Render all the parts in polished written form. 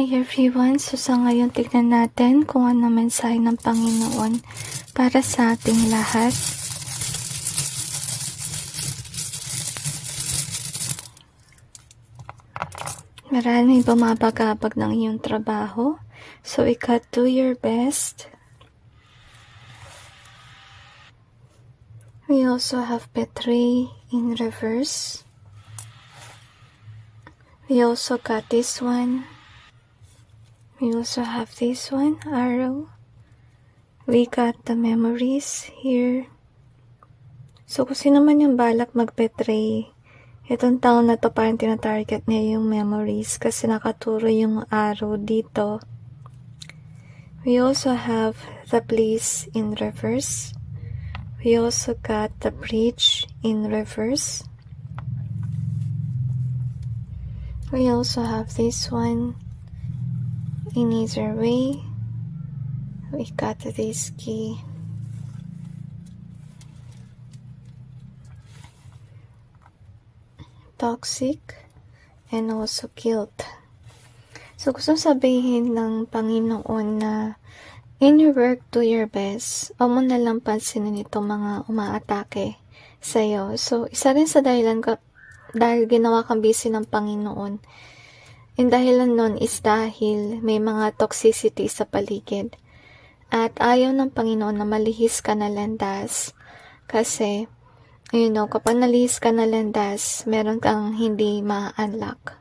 Hi everyone! So sa ngayon tignan natin kung ano mensahe ng Panginoon para sa ating lahat. Maraming bumabagabag ng iyong trabaho. So you got do your best. We also have betray in reverse. We also got this one. We also have this one, arrow. We got the memories here. So, kung sino man yung balak mag-betray, itong taon na to parang tina-target niya yung memories kasi nakaturo yung arrow dito. We also have the bliss in reverse. We also got the bridge in reverse. We also have this one. In either way, we got this key. Toxic and also guilt. So, gusto sabihin ng Panginoon na in your work, do your best. Huwag mo nalang pansinin itong mga umaatake sa'yo. So, isa rin sa dahilan dahil ginawa kang busy ng Panginoon. Yung dahilan nun is dahil may mga toxicity sa paligid. At ayaw ng Panginoon na malihis ka na landas. Kasi, kapag nalihis ka na landas, meron kang hindi ma-unlock.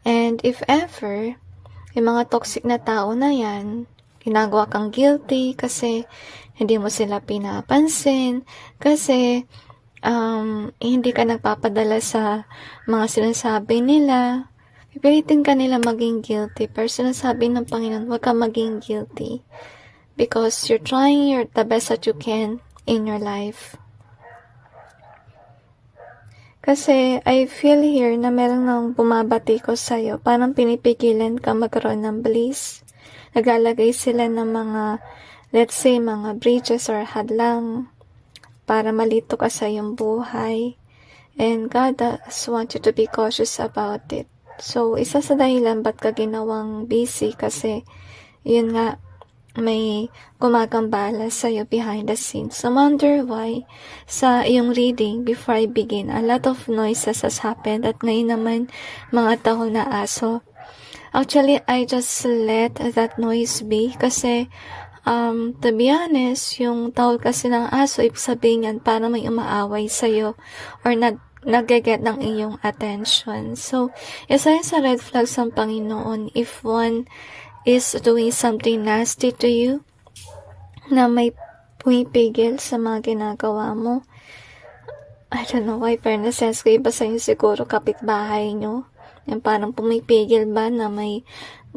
And if ever, yung mga toxic na tao na yan, ginagawa kang guilty kasi hindi mo sila pinapansin, kasi hindi ka nagpapadala sa mga sinasabi nila, pipilitin ka nila maging guilty. Pero sinasabi ng Panginoon, huwag ka maging guilty. Because you're trying the best that you can in your life. Kasi I feel here na meron nang bumabati ko sa'yo. Parang pinipigilan ka magkaroon ng bliss. Naglalagay sila ng mga, let's say, mga bridges or hadlang para malito ka sa iyong buhay. And God does want you to be cautious about it. So, isa sa dahilan ba't ka ginawang busy kasi yun nga, may gumagambala sa'yo behind the scenes. So, wonder why sa iyong reading, before I begin, a lot of noises has happened at ngayon naman mga tahol na aso. Actually, I just let that noise be kasi to be honest, yung tahol kasi ng aso, ibig sabihin yan, para may umaaway sa'yo or nag-get ng iyong attention. So, isa yun sa red flags ng Panginoon if one is doing something nasty to you, na may pumipigil sa mga ginagawa mo. I don't know why, pero nasense ko iba sa inyo siguro kapitbahay nyo. Yung parang pumipigil ba na may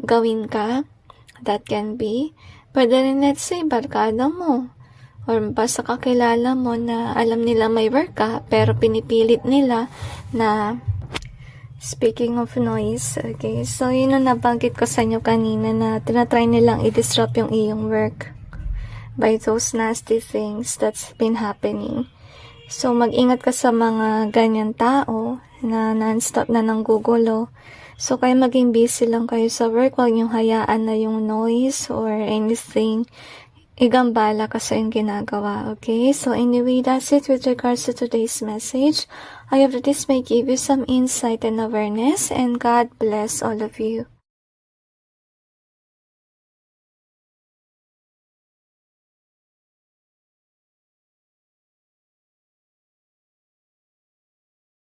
gawin ka? That can be. Pwede rin, let's say, barkada mo. Or basta kakilala mo na alam nila may work ka, pero pinipilit nila na, speaking of noise, okay, so yun ang nabanggit ko sa inyo kanina na tinatry nilang i-disrupt yung iyong work by those nasty things that's been happening. So mag-ingat ka sa mga ganyan tao na non-stop na nanggugulo. So kaya maging busy lang kayo sa work, huwag niyong hayaan na yung noise or anything igambala ka sa iyong ginagawa, okay? So anyway, that's it with regards to today's message. I hope that this may give you some insight and awareness, and God bless all of you.